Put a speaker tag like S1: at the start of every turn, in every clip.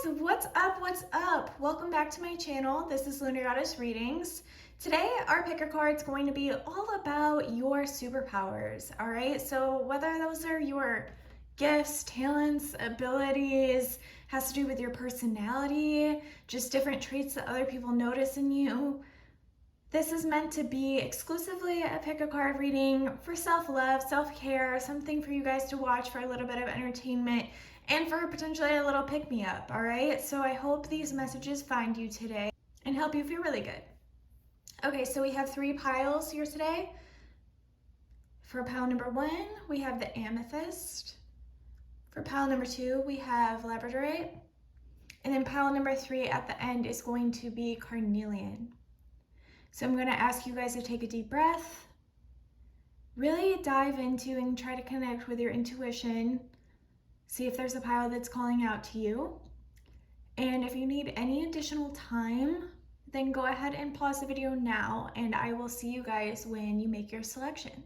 S1: What's up? What's up? Welcome back to my channel. This is Lunar Goddess Readings. Today, our picker card is going to be all about your superpowers, all right? So whether those are your gifts, talents, abilities, has to do with your personality, just different traits that other people notice in you, this is meant to be exclusively a pick a card reading for self-love, self-care, something for you guys to watch for a little bit of entertainment and for potentially a little pick-me-up, all right? So I hope these messages find you today and help you feel really good. Okay, so we have 3 piles here today. For pile number 1, we have the amethyst. For pile number 2, we have labradorite. And then pile number 3 at the end is going to be carnelian. So I'm going to ask you guys to take a deep breath, really dive into and try to connect with your intuition, see if there's a pile that's calling out to you. And if you need any additional time, then go ahead and pause the video now, and I will see you guys when you make your selection.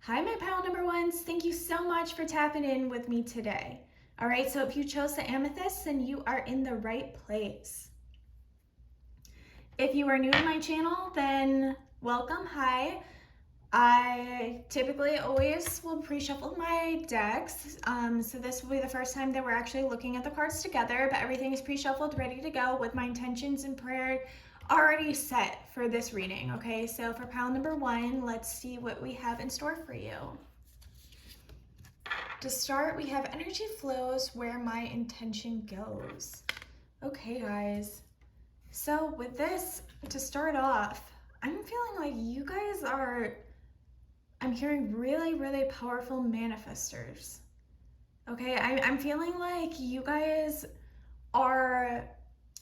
S1: Hi, my pile number ones. Thank you so much for tapping in with me today. All right, so if you chose the amethyst, then you are in the right place. If you are new to my channel, then welcome, hi. I typically always will pre-shuffle my decks, so this will be the first time that we're actually looking at the cards together, but everything is pre-shuffled, ready to go with my intentions and prayer already set for this reading, okay? So for pile number 1, let's see what we have in store for you. To start, we have energy flows where my intention goes. Okay, guys. So with this, to start off, I'm feeling like you guys are, I'm hearing really, really powerful manifestors. Okay, I'm feeling like you guys are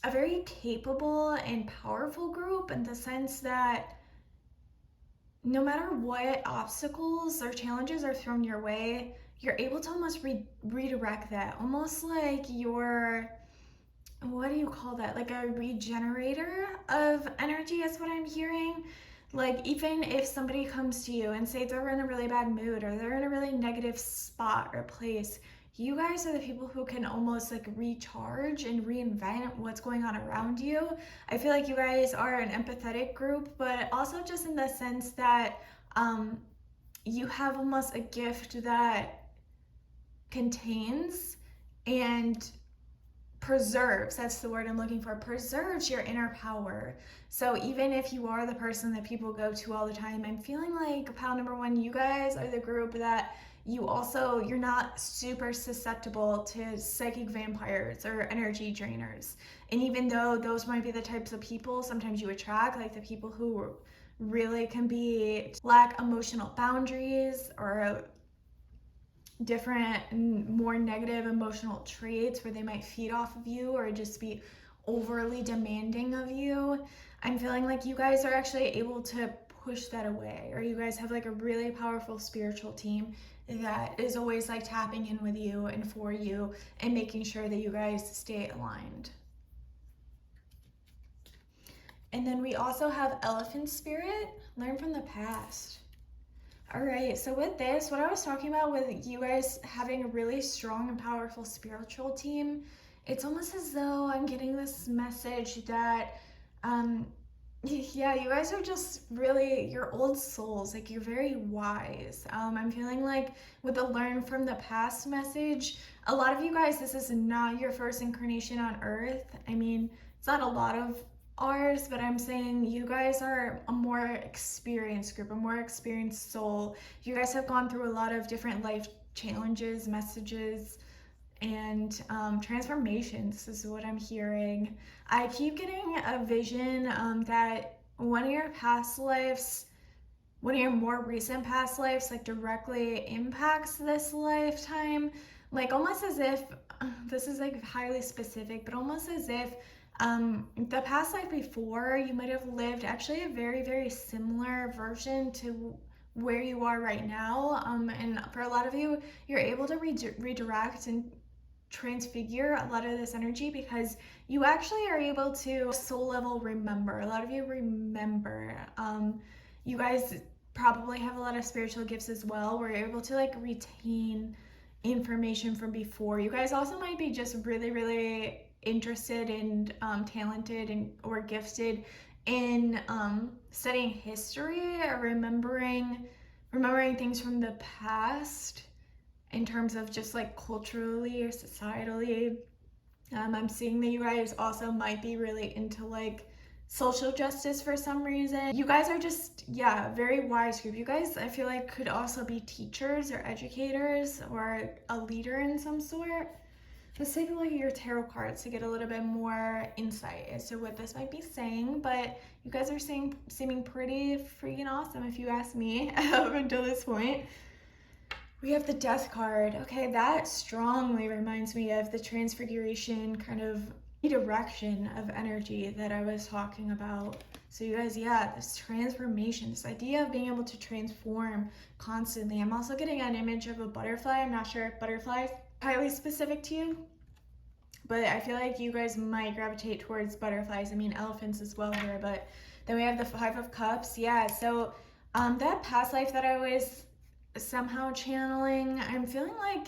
S1: a very capable and powerful group in the sense that no matter what obstacles or challenges are thrown your way, you're able to almost redirect that, almost like you're, what do you call that? Like a regenerator of energy is what I'm hearing. Like even if somebody comes to you and say they're in a really bad mood or they're in a really negative spot or place, you guys are the people who can almost like recharge and reinvent what's going on around you. I feel like you guys are an empathetic group, but also just in the sense that you have almost a gift that contains and preserves, that's the word I'm looking for, preserves your inner power. So even if you are the person that people go to all the time, I'm feeling like pile number 1, you guys are the group that you're not super susceptible to psychic vampires or energy drainers. And even though those might be the types of people sometimes you attract, like the people who really can lack emotional boundaries or different more negative emotional traits where they might feed off of you or just be overly demanding of you, I'm feeling like you guys are actually able to push that away, or you guys have like a really powerful spiritual team that is always like tapping in with you and for you and making sure that you guys stay aligned. And then we also have elephant spirit, learn from the past. All right, so with this, what I was talking about with you guys having a really strong and powerful spiritual team, it's almost as though I'm getting this message that, yeah, you guys are just really, you're old souls, like you're very wise. I'm feeling like with the learn from the past message, a lot of you guys, this is not your first incarnation on Earth. I mean, it's not a lot of ours, but I'm saying you guys are a more experienced group, a more experienced soul. You guys have gone through a lot of different life challenges, messages, and transformations. This is what I'm hearing. I keep getting a vision that one of your past lives, one of your more recent past lives, like directly impacts this lifetime. Like almost as if, this is like highly specific, but almost as if the past life before, you might have lived actually a very, very similar version to where you are right now. And for a lot of you, you're able to redirect and transfigure a lot of this energy because you actually are able to soul level remember. A lot of you remember. You guys probably have a lot of spiritual gifts as well where you're able to like retain information from before. You guys also might be just really, really interested and talented and or gifted in studying history or remembering things from the past in terms of just like culturally or societally. I'm seeing that you guys also might be really into like social justice for some reason. You guys are just, yeah, very wise group. You guys, I feel like, could also be teachers or educators or a leader in some sort. Let's take a look at your tarot cards to get a little bit more insight as to what this might be saying. But you guys are seeming pretty freaking awesome if you ask me up until this point. We have the Death card. Okay, that strongly reminds me of the transfiguration kind of redirection of energy that I was talking about. So you guys, yeah, this transformation, this idea of being able to transform constantly. I'm also getting an image of a butterfly. I'm not sure if butterfly is highly specific to you, but I feel like you guys might gravitate towards butterflies. I mean, elephants as well here, but then we have the Five of Cups. Yeah, so that past life that I was somehow channeling, I'm feeling like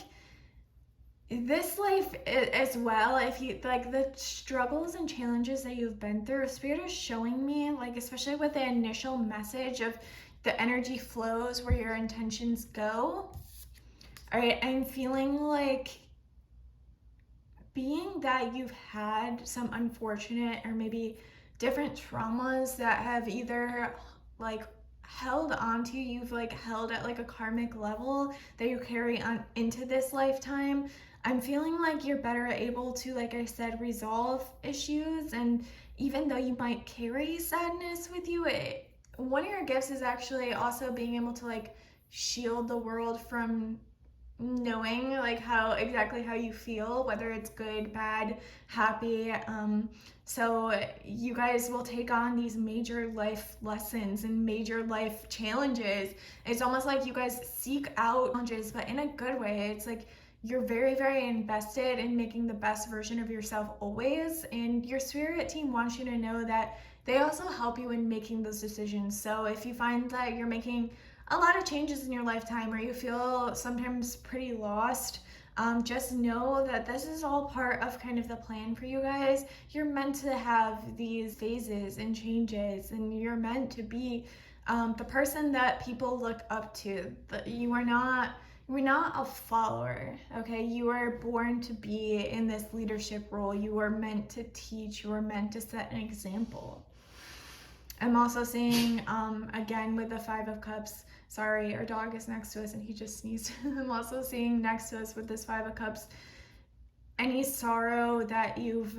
S1: this life as well, if you like the struggles and challenges that you've been through, Spirit is showing me, like especially with the initial message of the energy flows where your intentions go. All right, I'm feeling like being that you've had some unfortunate or maybe different traumas that have either like held onto you've like held at like a karmic level that you carry on into this lifetime. I'm feeling like you're better able to, like I said, resolve issues. And even though you might carry sadness with you, one of your gifts is actually also being able to like shield the world from knowing like exactly how you feel, whether it's good, bad, happy. So you guys will take on these major life lessons and major life challenges. It's almost like you guys seek out challenges, but in a good way. It's like you're very, very invested in making the best version of yourself always, and your spirit team wants you to know that they also help you in making those decisions. So if you find that you're making a lot of changes in your lifetime or you feel sometimes pretty lost, just know that this is all part of kind of the plan for you guys. You're meant to have these phases and changes, and you're meant to be the person that people look up to. You are not a follower, okay? You are born to be in this leadership role. You are meant to teach. You are meant to set an example. I'm also seeing, again, with the Five of Cups, sorry, our dog is next to us and he just sneezed. I'm also seeing next to us with this Five of Cups, any sorrow that you've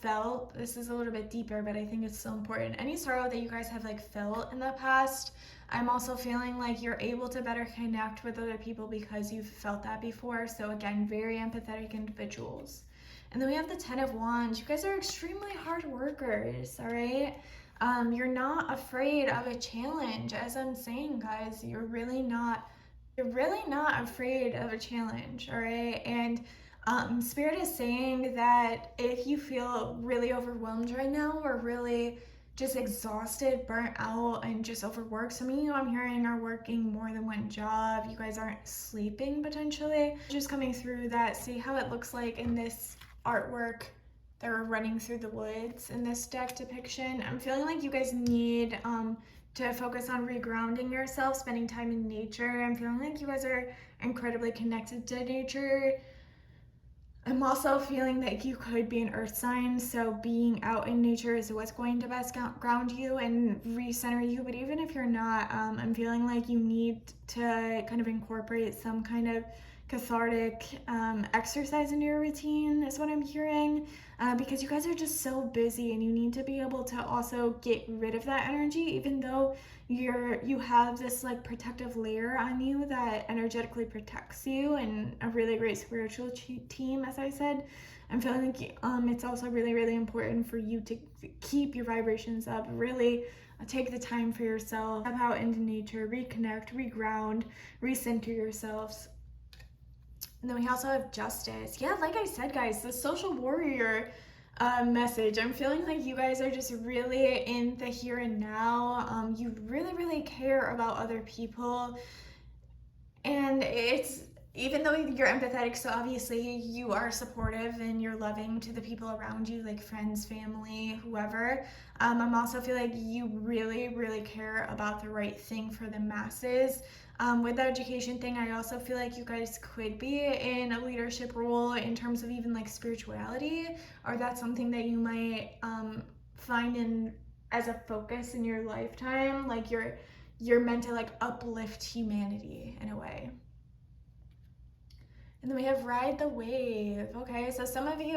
S1: felt. This is a little bit deeper, but I think it's so important. Any sorrow that you guys have like felt in the past, I'm also feeling like you're able to better connect with other people because you've felt that before. So again, very empathetic individuals. And then we have the Ten of Wands. You guys are extremely hard workers, all right? You're not afraid of a challenge. As I'm saying, guys, you're really not afraid of a challenge, all right? And Spirit is saying that if you feel really overwhelmed right now or really just exhausted, burnt out, and just overworked, some of you I'm hearing are working more than one job. You guys aren't sleeping potentially. Just coming through that, see how it looks like in this artwork. They're running through the woods in this deck depiction. I'm feeling like you guys need to focus on regrounding yourself, spending time in nature. I'm feeling like you guys are incredibly connected to nature. I'm also feeling that you could be an earth sign, so being out in nature is what's going to best ground you and recenter you. But even if you're not, I'm feeling like you need to kind of incorporate some kind of cathartic exercise into your routine is what I'm hearing, because you guys are just so busy and you need to be able to also get rid of that energy, even though you have this like protective layer on you that energetically protects you, and a really great spiritual team, as I said. I'm feeling like it's also really, really important for you to keep your vibrations up, really take the time for yourself, step out into nature, reconnect, reground, recenter yourselves. And then we also have Justice. Yeah, like I said, guys, the social warrior message. I'm feeling like you guys are just really in the here and now. You really, really care about other people. And it's even though you're empathetic, so obviously you are supportive and you're loving to the people around you, like friends, family, whoever. I'm also feel like you really, really care about the right thing for the masses. With the education thing, I also feel like you guys could be in a leadership role in terms of even like spirituality, or that's something that you might find in as a focus in your lifetime. Like you're meant to like uplift humanity in a way. And then we have ride the wave. Okay, so some of you,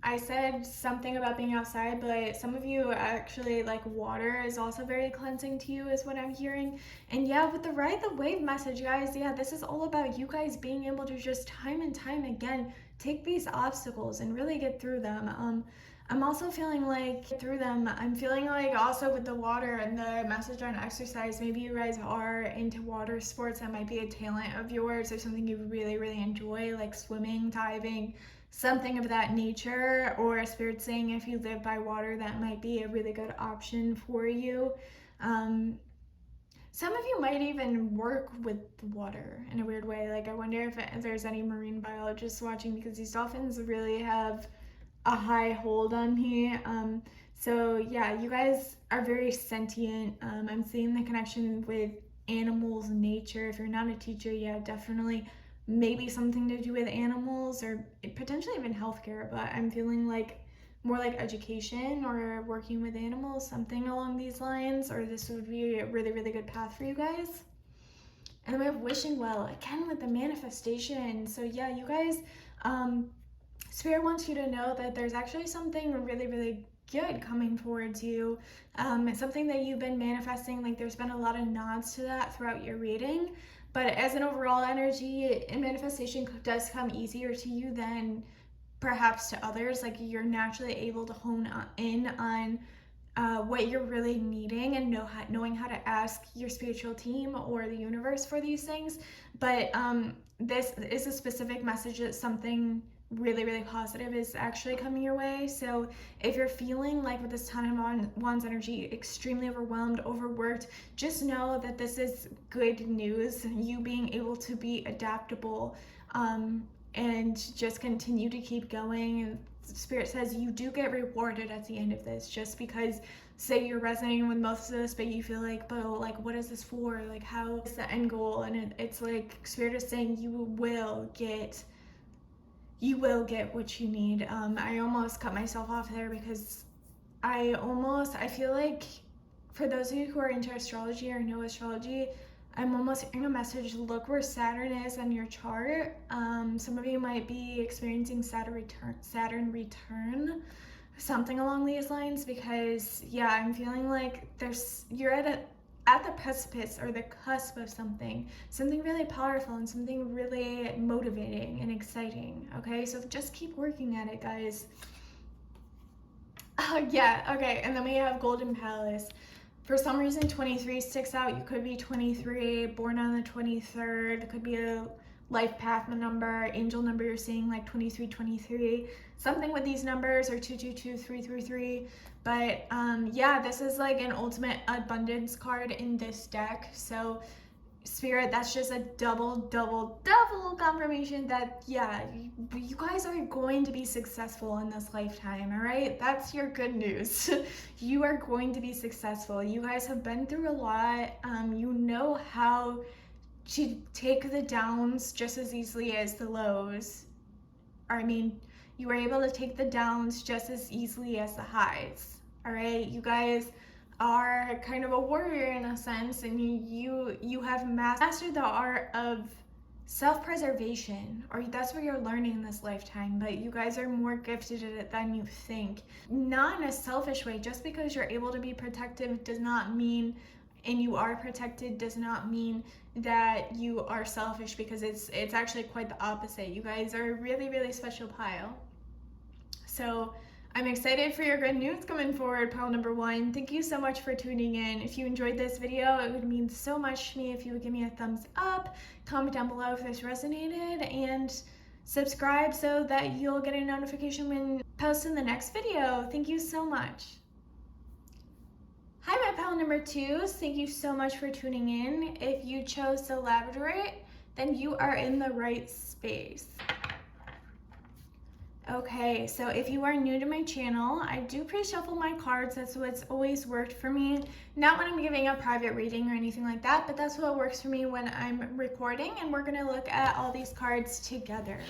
S1: I said something about being outside, but some of you actually like water is also very cleansing to you, is what I'm hearing. And yeah, with the ride the wave message, guys, yeah, this is all about you guys being able to just time and time again take these obstacles and really get through them. I'm also feeling like through them, I'm feeling like also with the water and the message on exercise, maybe you guys are into water sports. That might be a talent of yours or something you really, really enjoy, like swimming, diving, something of that nature. Or Spirit saying if you live by water, that might be a really good option for you. Some of you might even work with water in a weird way. Like I wonder if there's any marine biologists watching, because these dolphins really have a high hold on me. So yeah, you guys are very sentient. I'm seeing the connection with animals, nature. If you're not a teacher, yeah, definitely maybe something to do with animals or potentially even healthcare, but I'm feeling like more like education or working with animals, something along these lines, or this would be a really, really good path for you guys. And then we have wishing well, again with the manifestation. So yeah, you guys, Spirit wants you to know that there's actually something really, really good coming towards you. It's something that you've been manifesting. Like there's been a lot of nods to that throughout your reading. But as an overall energy, manifestation does come easier to you than perhaps to others. Like you're naturally able to hone in on what you're really needing and knowing how to ask your spiritual team or the universe for these things. But this is a specific message that something really, really positive is actually coming your way. So if you're feeling like with this Ten of Wands energy, extremely overwhelmed, overworked, just know that this is good news. You being able to be adaptable and just continue to keep going. And Spirit says you do get rewarded at the end of this, just because say you're resonating with most of this, but you feel like, but like, what is this for? Like, how is the end goal? And it's like Spirit is saying you will get what you need. I almost cut myself off there because I feel like for those of you who are into astrology or know astrology, I'm almost hearing a message. Look where Saturn is on your chart. Some of you might be experiencing Saturn return, something along these lines, because yeah, I'm feeling like you're at the precipice or the cusp of something really powerful and something really motivating and exciting. Okay, so just keep working at it, guys. Yeah, okay, and then we have Golden Palace. For some reason 23 sticks out. You could be 23, born on the 23rd. It could be a life path number, angel number you're seeing, like 2323, something with these numbers, or 222, 333. But yeah, this is like an ultimate abundance card in this deck. So Spirit, that's just a double confirmation that yeah, you guys are going to be successful in this lifetime. All right, that's your good news. You are going to be successful. You guys have been through a lot. You know how to take the downs just as easily as the lows. Or, I mean, you were able to take the downs just as easily as the highs. All right, you guys are kind of a warrior in a sense, and you have mastered the art of self-preservation, or that's what you're learning in this lifetime. But you guys are more gifted at it than you think, not in a selfish way. Just because you're able to be protective does not mean, and you are protected does not mean that you are selfish, because it's actually quite the opposite. You guys are a really, really special pile. So I'm excited for your good news coming forward, pile number 1. Thank you so much for tuning in. If you enjoyed this video, it would mean so much to me if you would give me a thumbs up, comment down below if this resonated, and subscribe so that you'll get a notification when I post in the next video. Thank you so much. Hi, my pile number 2s. Thank you so much for tuning in. If you chose to elaborate, then you are in the right space. Okay, so if you are new to my channel, I do pre-shuffle my cards. That's what's always worked for me. Not when I'm giving a private reading or anything like that, but that's what works for me when I'm recording, and we're gonna look at all these cards together.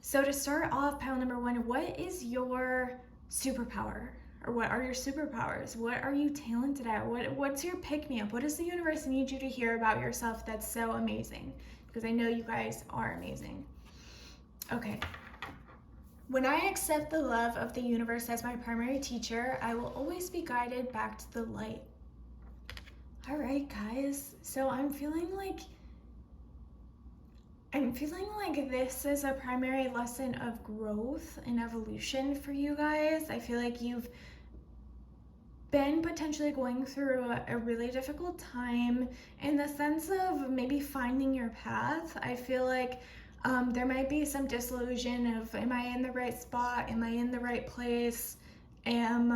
S1: So to start off, pile number one, what is your superpower? Or what are your superpowers? What are you talented at? What's your pick-me-up? What does the universe need you to hear about yourself that's so amazing? Because I know you guys are amazing. Okay. When I accept the love of the universe as my primary teacher, I will always be guided back to the light. All right, guys. So I'm feeling like this is a primary lesson of growth and evolution for you guys. I feel like you've been potentially going through a really difficult time in the sense of maybe finding your path. I feel like there might be some disillusion of, am I in the right spot? Am I in the right place? Am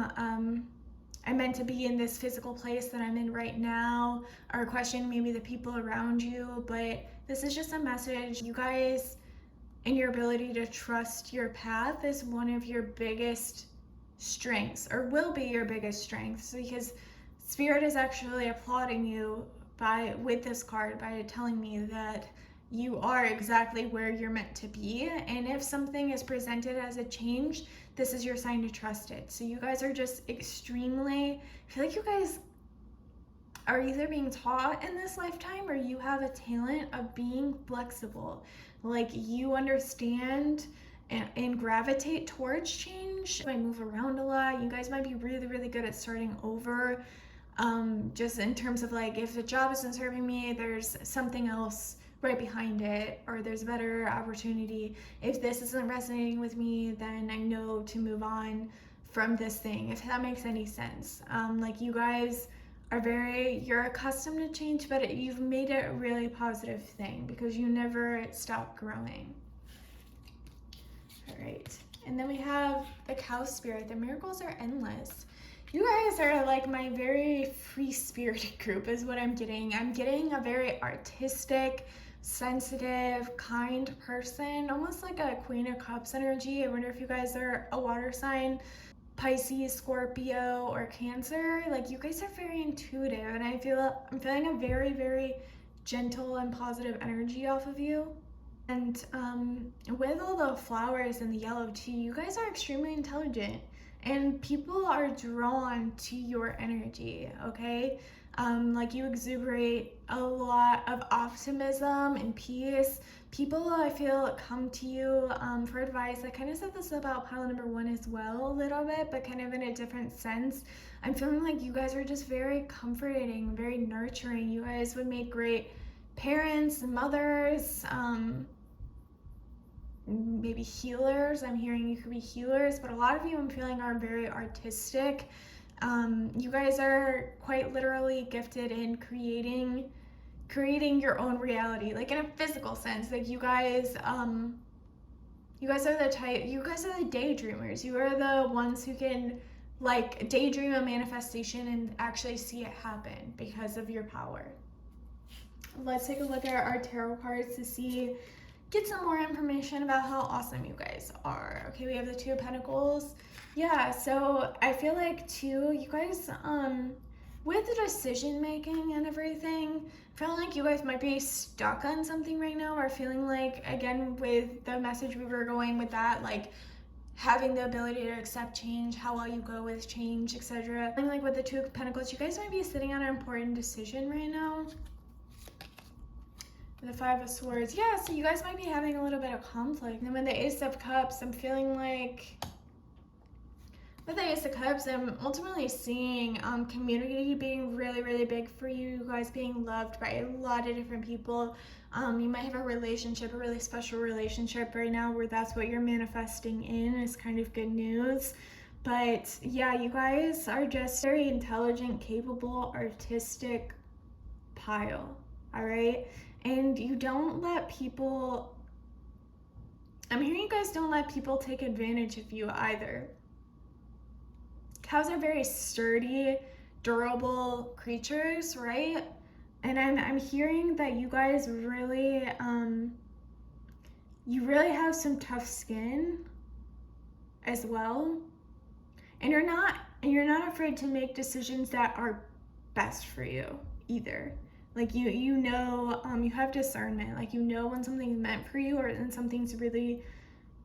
S1: I meant to be in this physical place that I'm in right now? Or question maybe the people around you. But this is just a message. You guys and your ability to trust your path is one of your biggest strengths, or will be your biggest strengths, because Spirit is actually applauding you with this card by telling me that you are exactly where you're meant to be. And if something is presented as a change, this is your sign to trust it. So you guys are just extremely, I feel like you guys are either being taught in this lifetime or you have a talent of being flexible. Like you understand and gravitate towards change. I move around a lot. You guys might be really, really good at starting over. Just in terms of like, if the job isn't serving me, there's something else right behind it, or there's a better opportunity. If this isn't resonating with me, then I know to move on from this thing, if that makes any sense. Like you guys are you're accustomed to change, but you've made it a really positive thing because you never stop growing. All right, and then we have the cow spirit. The miracles are endless. You guys are like my very free-spirited group is what I'm getting. I'm getting a very artistic, sensitive, kind person, almost like a Queen of Cups energy. I wonder if you guys are a water sign, Pisces, Scorpio, or Cancer. Like you guys are very intuitive, and I'm feeling a very, very gentle and positive energy off of you. And with all the flowers and the yellow too, you guys are extremely intelligent, and people are drawn to your energy, okay? Like you exuberate a lot of optimism and peace. People, I feel, come to you for advice. I kind of said this about pile number one as well a little bit, but kind of in a different sense. I'm feeling like you guys are just very comforting, very nurturing. You guys would make great parents, mothers, maybe healers. I'm hearing you could be healers, but a lot of you I'm feeling are very artistic. You guys are quite literally gifted in creating your own reality, like in a physical sense. Like you guys are the daydreamers. You are the ones who can like daydream a manifestation and actually see it happen because of your power. Let's take a look at our tarot cards to get some more information about how awesome you guys are. Okay, we have the Two of Pentacles. Yeah, so I feel like too, you guys, with the decision making and everything, feeling like you guys might be stuck on something right now, or feeling like, again, with the message we were going with that, like having the ability to accept change, how well you go with change, etc. Feeling like with the Two of Pentacles, you guys might be sitting on an important decision right now. The Five of Swords. Yeah, so you guys might be having a little bit of conflict. And then with the Ace of Cups, I'm feeling like with the Ace of Cups, I'm ultimately seeing community being really, really big for you. You guys being loved by a lot of different people. You might have a relationship, a really special relationship right now where that's what you're manifesting in is kind of good news. But yeah, you guys are just very intelligent, capable, artistic pile. All right? And you don't let people, I'm hearing you guys don't let people take advantage of you either. Cows are very sturdy, durable creatures, right? And I'm hearing that you guys really, you really have some tough skin as well. And you're not afraid to make decisions that are best for you either. Like you know, you have discernment. Like you know when something's meant for you or when something's really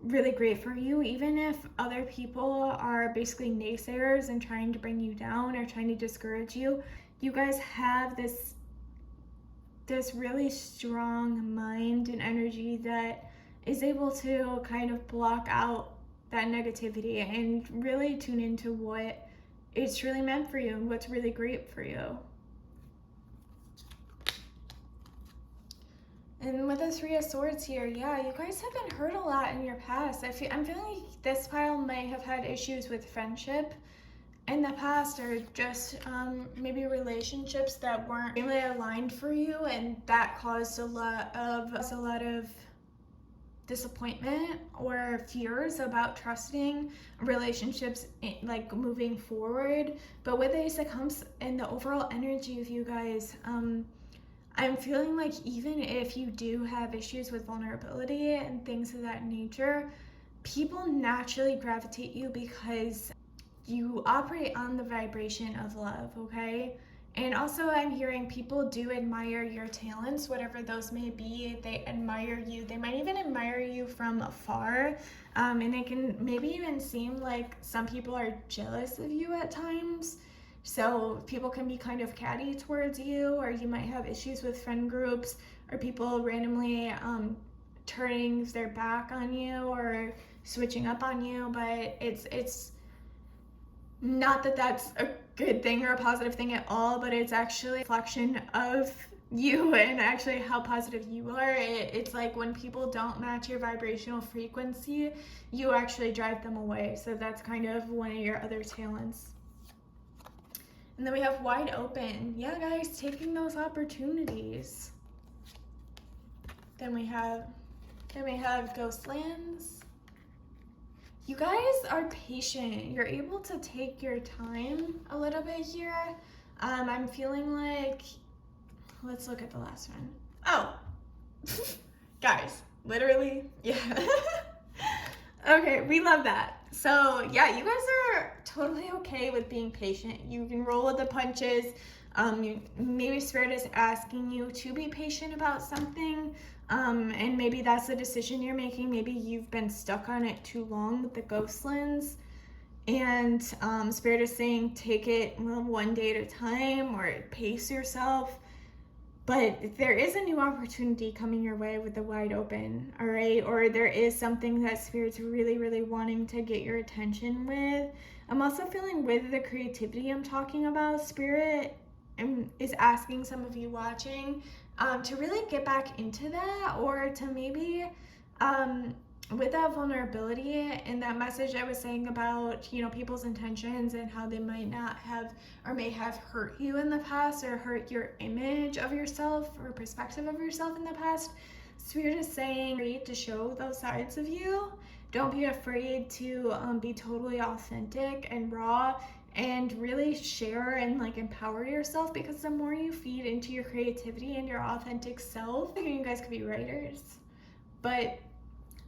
S1: really great for you, even if other people are basically naysayers and trying to bring you down or trying to discourage you. You guys have this really strong mind and energy that is able to kind of block out that negativity and really tune into what it's really meant for you and what's really great for you. And with the Three of Swords here, yeah, you guys have been hurt a lot in your past. I'm feeling like this pile may have had issues with friendship in the past, or just maybe relationships that weren't really aligned for you, and that caused a lot of disappointment or fears about trusting relationships, like moving forward. But with the Ace of Cups and the overall energy of you guys, I'm feeling like even if you do have issues with vulnerability and things of that nature, people naturally gravitate you because you operate on the vibration of love, okay? And also I'm hearing people do admire your talents, whatever those may be. They admire you. They might even admire you from afar. And it can maybe even seem like some people are jealous of you at times. So people can be kind of catty towards you, or you might have issues with friend groups, or people randomly turning their back on you or switching up on you. But it's not that that's a good thing or a positive thing at all, but it's actually a reflection of you and actually how positive you are. It's like when people don't match your vibrational frequency, you actually drive them away. So that's kind of one of your other talents. And then we have Wide Open. Yeah, guys, taking those opportunities. Then we have Ghostlands. You guys are patient. You're able to take your time a little bit here. I'm feeling like, let's look at the last one. Oh, guys, literally, yeah. Okay, we love that. So yeah, you guys are totally okay with being patient. You can roll with the punches. Maybe Spirit is asking you to be patient about something, and maybe that's the decision you're making. Maybe you've been stuck on it too long with the Ghostlands, and Spirit is saying take it one day at a time or pace yourself. But there is a new opportunity coming your way with the Wide Open, all right? Or there is something that Spirit's really, really wanting to get your attention with. I'm also feeling with the creativity I'm talking about, Spirit is asking some of you watching to really get back into that, or to maybe with that vulnerability and that message I was saying about, you know, people's intentions and how they might not have or may have hurt you in the past or hurt your image of yourself or perspective of yourself in the past. Spirit is saying to show those sides of you. Don't be afraid to be totally authentic and raw and really share and like empower yourself, because the more you feed into your creativity and your authentic self, you guys could be writers, but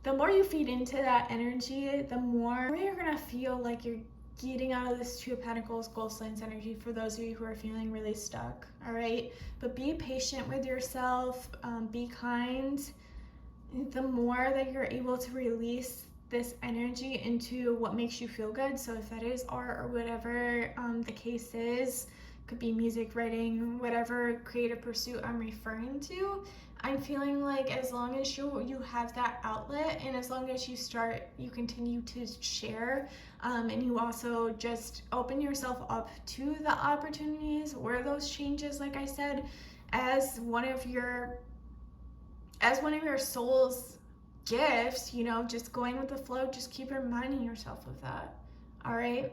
S1: the more you feed into that energy, the more you're gonna feel like you're getting out of this Two of Pentacles, Ghostlands energy for those of you who are feeling really stuck, all right? But be patient with yourself, be kind. The more that you're able to release this energy into what makes you feel good, so if that is art or whatever the case is, could be music, writing, whatever creative pursuit I'm referring to, I'm feeling like as long as you have that outlet, and as long as you continue to share, and you also just open yourself up to the opportunities or those changes, like I said, as one of your soul's gifts, you know, just going with the flow, just keep reminding yourself of that, all right?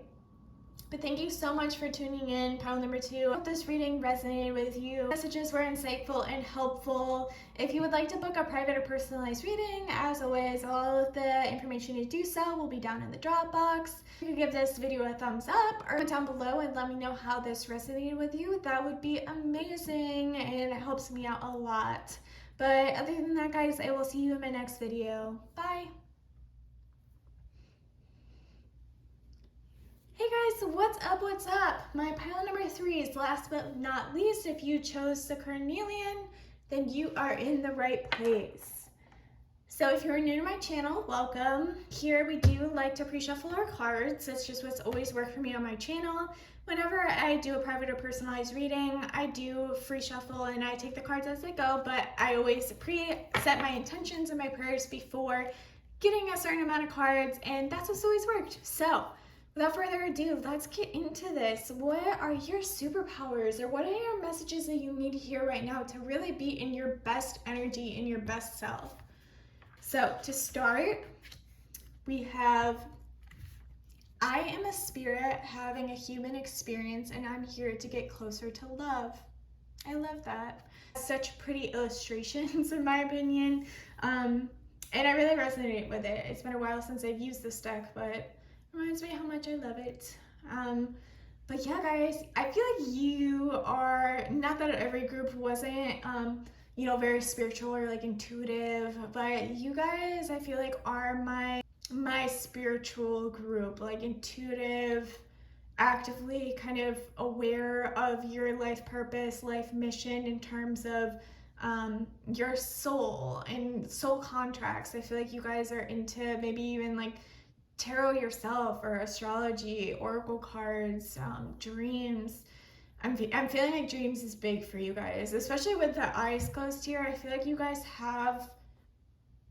S1: But thank you so much for tuning in, pile number 2. I hope this reading resonated with you. Messages were insightful and helpful. If you would like to book a private or personalized reading, as always, all of the information to do so will be down in the drop box. You can give this video a thumbs up or comment down below and let me know how this resonated with you. That would be amazing and it helps me out a lot. But other than that, guys, I will see you in my next video. Bye! Hey guys, what's up, what's up? My pile number 3 is last but not least. If you chose the carnelian, then you are in the right place. So if you're new to my channel, welcome. Here we do like to pre-shuffle our cards. That's just what's always worked for me on my channel. Whenever I do a private or personalized reading, I do free shuffle and I take the cards as they go, but I always pre-set my intentions and my prayers before getting a certain amount of cards, and that's what's always worked. So without further ado, let's get into this. What are your superpowers, or what are your messages that you need to hear right now to really be in your best energy, in your best self? So to start, we have, I am a spirit having a human experience and I'm here to get closer to love. I love that. Such pretty illustrations in my opinion. And I really resonate with it. It's been a while since I've used this deck, but reminds me how much I love it. But yeah, guys, I feel like you are, not that every group wasn't, you know, very spiritual or like intuitive, but you guys, I feel like are my spiritual group, like intuitive, actively kind of aware of your life purpose, life mission in terms of your soul and soul contracts. I feel like you guys are into maybe even like tarot yourself or astrology, oracle cards, dreams. I'm feeling like dreams is big for you guys, especially with the eyes closed here. I feel like you guys have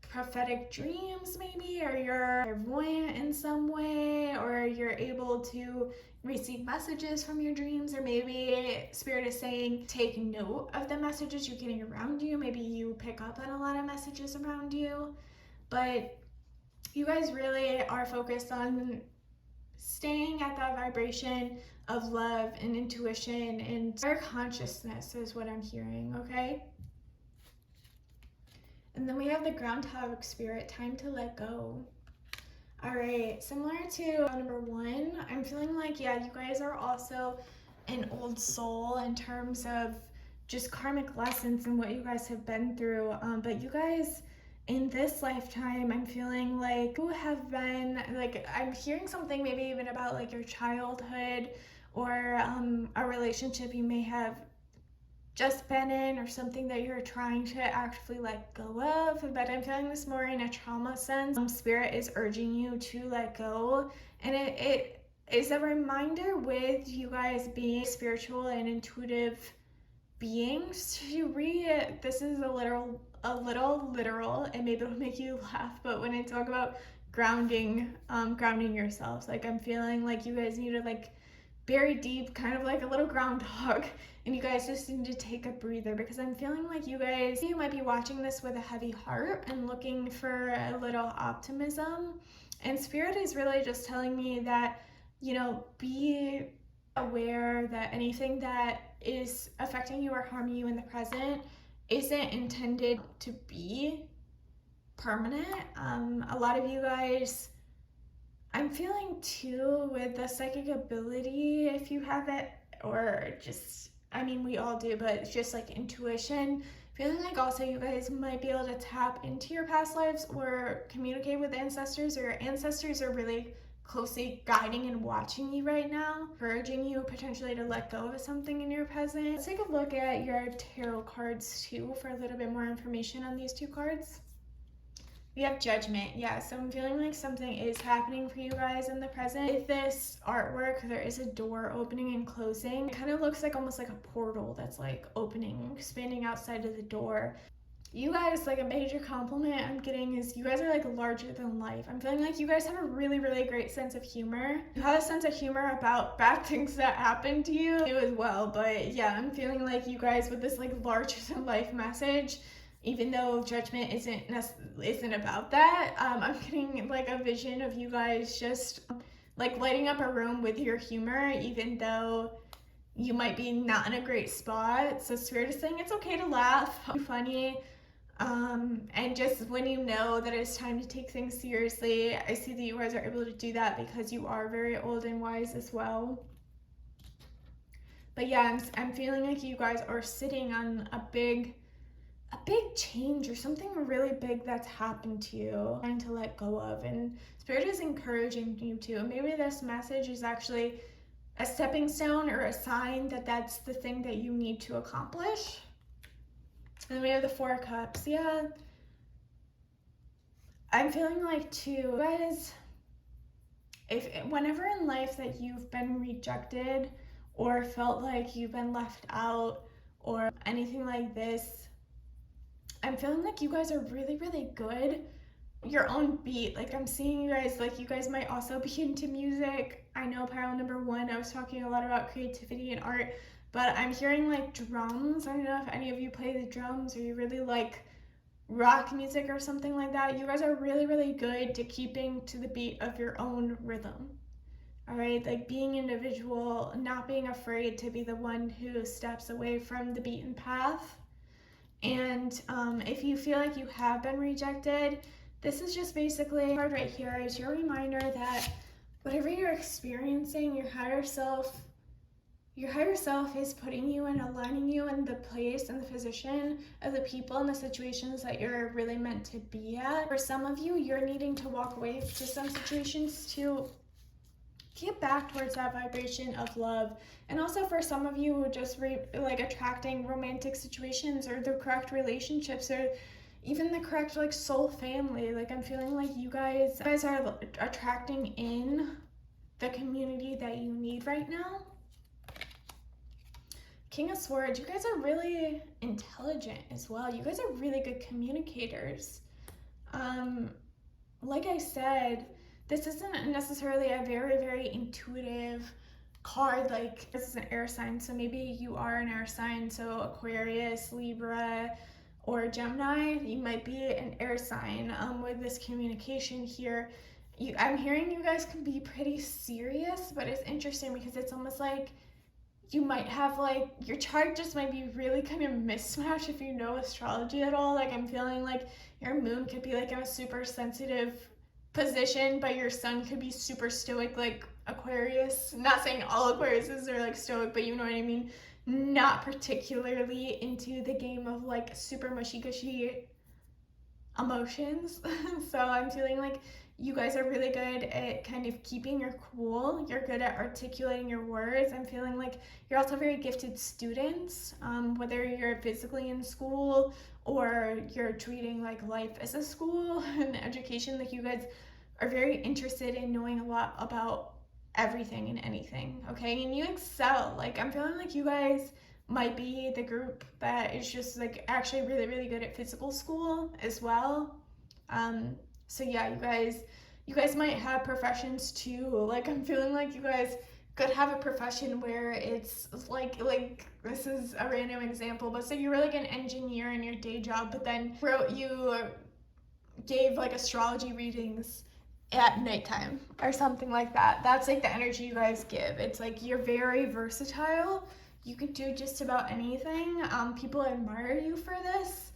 S1: prophetic dreams maybe, or you're clairvoyant in some way, or you're able to receive messages from your dreams, or maybe spirit is saying take note of the messages you're getting around you. Maybe you pick up on a lot of messages around you, but you guys really are focused on staying at that vibration of love and intuition and higher consciousness is what I'm hearing, okay? And then we have the groundhog spirit, time to let go. All right, similar to number 1, I'm feeling like, yeah, you guys are also an old soul in terms of just karmic lessons and what you guys have been through, but you guys, in this lifetime, I'm feeling like you have been, like, I'm hearing something maybe even about like your childhood or a relationship you may have just been in, or something that you're trying to actively let go of, but I'm feeling this more in a trauma sense. Spirit is urging you to let go, and it is a reminder with you guys being spiritual and intuitive beings to read. This is a little literal, and maybe it'll make you laugh, but when I talk about grounding yourselves, like I'm feeling like you guys need to like bury deep, kind of like a little groundhog, and you guys just need to take a breather, because I'm feeling like you might be watching this with a heavy heart and looking for a little optimism, and spirit is really just telling me that, you know, be aware that anything that is affecting you or harming you in the present isn't intended to be permanent. A lot of you guys, I'm feeling too, with the psychic ability, if you have it, or just, I mean, we all do, but it's just like intuition, feeling like also you guys might be able to tap into your past lives or communicate with ancestors, or your ancestors are really closely guiding and watching you right now, encouraging you potentially to let go of something in your present. Let's take a look at your tarot cards too for a little bit more information on these 2 cards. We have Judgment. Yeah, so I'm feeling like something is happening for you guys in the present. With this artwork, there is a door opening and closing. It kind of looks like almost like a portal that's like opening, expanding outside of the door. You guys, like a major compliment I'm getting is you guys are like larger than life. I'm feeling like you guys have a really, really great sense of humor. You have a sense of humor about bad things that happen to you as well. But yeah, I'm feeling like you guys with this like larger than life message, even though Judgment isn't about that, I'm getting like a vision of you guys just like lighting up a room with your humor, even though you might be not in a great spot. So Spirit is saying it's okay to laugh, be funny, and just when you know that it's time to take things seriously. I see that you guys are able to do that because you are very old and wise as well. But yeah, I'm feeling like you guys are sitting on a big change or something really big that's happened to you, trying to let go of, and Spirit is encouraging you to. Maybe this message is actually a stepping stone or a sign that that's the thing that you need to accomplish. And then we have the Four of Cups. Yeah, I'm feeling like too, guys, if whenever in life that you've been rejected or felt like you've been left out or anything like this, I'm feeling like you guys are really, really good your own beat. Like I'm seeing you guys, like you guys might also be into music. I know pile number one, I was talking a lot about creativity and art, but I'm hearing like drums. I don't know if any of you play the drums or you really like rock music or something like that. You guys are really, really good to keeping to the beat of your own rhythm. All right, like being individual, not being afraid to be the one who steps away from the beaten path. And if you feel like you have been rejected, this is just basically card right here is your reminder that whatever you're experiencing, your higher self is putting you and aligning you in the place and the position of the people and the situations that you're really meant to be at. For some of you, you're needing to walk away to some situations to get back towards that vibration of love. And also for some of you who just like attracting romantic situations or the correct relationships or even the correct like soul family. Like I'm feeling like you guys are attracting in the community that you need right now. King of Swords, you guys are really intelligent as well. You guys are really good communicators. Like I said, this isn't necessarily a very, very intuitive card. Like this is an air sign, so maybe you are an air sign, so Aquarius, Libra, or Gemini. You might be an air sign with this communication here. I'm hearing you guys can be pretty serious, but it's interesting because it's almost like you might have like your chart just might be really kind of mismatched if you know astrology at all. Like I'm feeling like your moon could be like in a super sensitive position, but your sun could be super stoic like Aquarius. Not saying all Aquariuses are like stoic, but you know what I mean. Not particularly into the game of like super mushy-gushy emotions. So I'm feeling like you guys are really good at kind of keeping your cool. You're good at articulating your words. I'm feeling like you're also very gifted students, whether you're physically in school or you're treating like life as a school and education. Like you guys are very interested in knowing a lot about everything and anything, okay? And you excel. Like I'm feeling like you guys might be the group that is just like actually really, really good at physical school as well. So yeah, you guys might have professions too. Like I'm feeling like you guys could have a profession where it's like this is a random example, but say you were like an engineer in your day job, but then you gave like astrology readings at nighttime or something like that. That's like the energy you guys give. It's like you're very versatile. You could do just about anything. People admire you for this.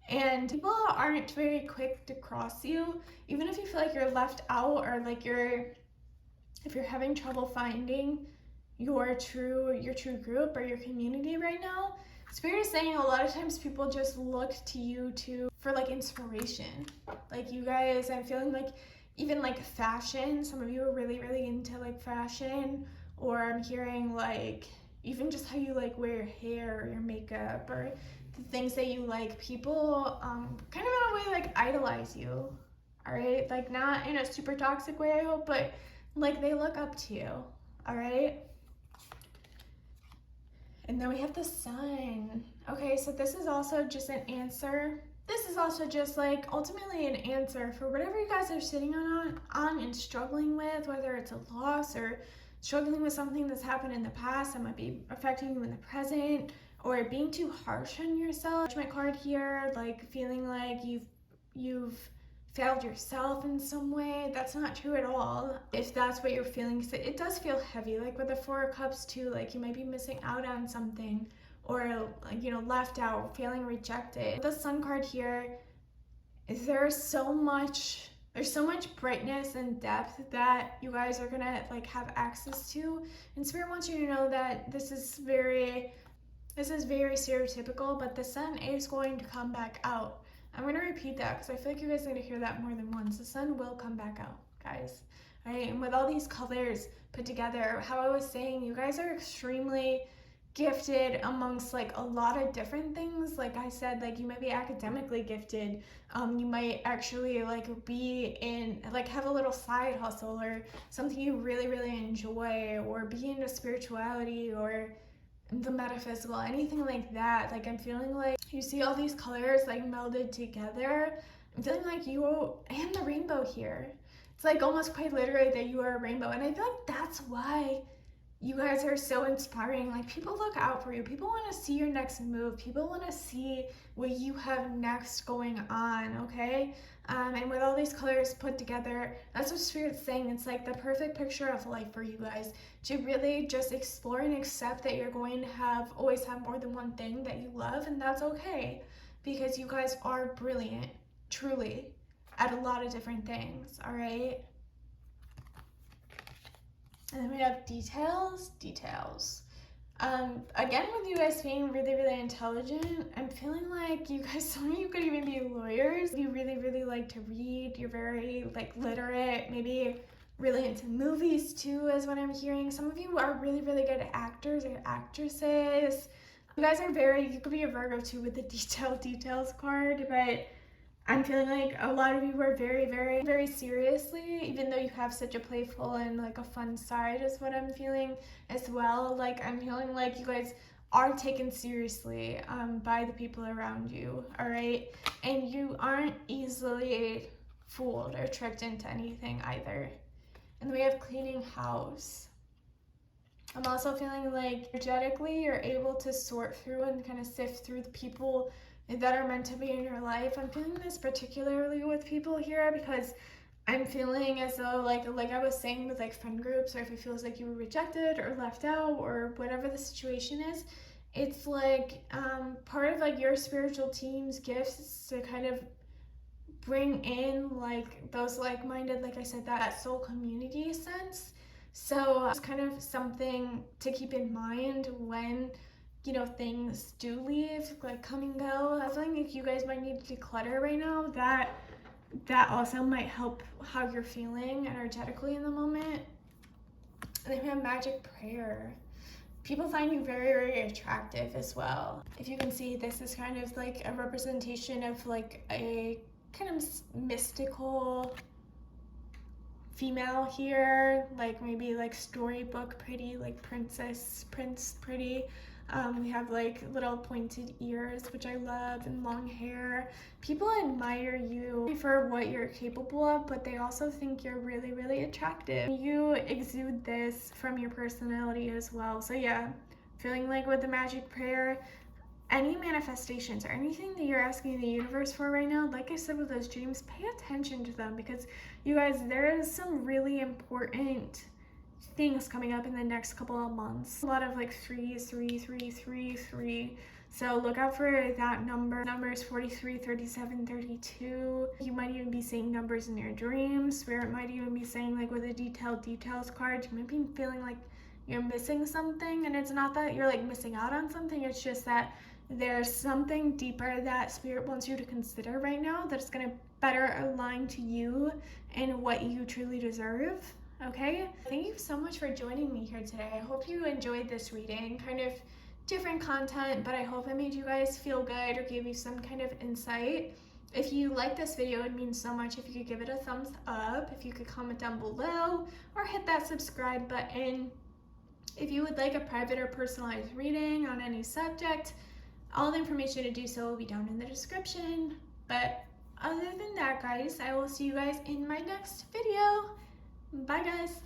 S1: And people aren't very quick to cross you, even if you feel like you're left out or like if you're having trouble finding your true group or your community right now. Spirit is saying a lot of times people just look to you for like inspiration. Like you guys, I'm feeling like even like fashion, some of you are really, really into like fashion, or I'm hearing like even just how you like wear your hair or your makeup or the things that you like. People kind of in a way like idolize you, all right? Like not in a super toxic way, I hope, but like they look up to you, all right? And then we have the Sun. Okay, so this is also just an answer. This is also just like ultimately an answer for whatever you guys are sitting on and struggling with, whether it's a loss or struggling with something that's happened in the past that might be affecting you in the present, or being too harsh on yourself. My card here, like feeling like you've failed yourself in some way. That's not true at all. If that's what you're feeling, it does feel heavy. Like with the Four of Cups too, like you might be missing out on something, or left out, feeling rejected. The Sun card here is there's so much brightness and depth that you guys are gonna like have access to, and Spirit wants you to know that this is very stereotypical, but the Sun is going to come back out. I'm going to repeat that because I feel like you guys are going to hear that more than once. The Sun will come back out, guys. All right, and with all these colors put together, how I was saying, you guys are extremely gifted amongst like a lot of different things. Like I said, like you might be academically gifted. You might actually like be in, like have a little side hustle or something you really, really enjoy, or be into spirituality or the metaphysical, anything like that. Like I'm feeling like you see all these colors like melded together. I'm feeling like you and the rainbow here. It's like almost quite literally that you are a rainbow, and I feel like that's why you guys are so inspiring. Like people look out for you. People want to see your next move. People want to see what you have next going on, okay? And with all these colors put together, that's what Spirit's saying. It's like the perfect picture of life for you guys, to really just explore and accept that you're going to always have more than one thing that you love, and that's okay, because you guys are brilliant, truly, at a lot of different things, all right? And then we have details. Again, with you guys being really, really intelligent, I'm feeling like you guys, some of you could even be lawyers. You really, really like to read. You're very like literate, maybe really into movies too, is what I'm hearing. Some of you are really, really good actors or actresses. You guys are you could be a Virgo too with the details card, but I'm feeling like a lot of you are very, very, very seriously, even though you have such a playful and like a fun side, is what I'm feeling as well. Like I'm feeling like you guys are taken seriously by the people around you, all right? And you aren't easily fooled or tricked into anything either. And we have cleaning house. I'm also feeling like energetically you're able to sort through and kind of sift through the people that are meant to be in your life. I'm feeling this particularly with people here because I'm feeling as though like I was saying with like friend groups, or if it feels like you were rejected or left out or whatever the situation is, it's like part of like your spiritual team's gifts to kind of bring in like those like-minded, like I said, that soul community sense. So it's kind of something to keep in mind when things do leave, like come and go. I feel like you guys might need to declutter right now. That also might help how you're feeling energetically in the moment. And then we have magic prayer. People find you very, very attractive as well. If you can see, this is kind of like a representation of like a kind of mystical female here, like maybe like storybook pretty, like prince pretty. We have like little pointed ears, which I love, and long hair. People admire you for what you're capable of, but they also think you're really, really attractive. You exude this from your personality as well. So yeah, feeling like with the magic prayer, any manifestations or anything that you're asking the universe for right now, like I said with those dreams, pay attention to them, because you guys, there is some really important things coming up in the next couple of months. A lot of like 3s, 3, 3, 3, 3. So look out for that number. Numbers 43, 37, 32. You might even be seeing numbers in your dreams. Spirit might even be saying, like with a details card, you might be feeling like you're missing something, and it's not that you're like missing out on something, it's just that there's something deeper that Spirit wants you to consider right now that's going to better align to you and what you truly deserve. Okay, thank you so much for joining me here today. I hope you enjoyed this reading, kind of different content, but I hope it made you guys feel good or gave you some kind of insight. If you like this video, it means so much if you could give it a thumbs up, if you could comment down below, or hit that subscribe button. If you would like a private or personalized reading on any subject, all the information to do so will be down in the description. But other than that, guys, I will see you guys in my next video. Bye, guys.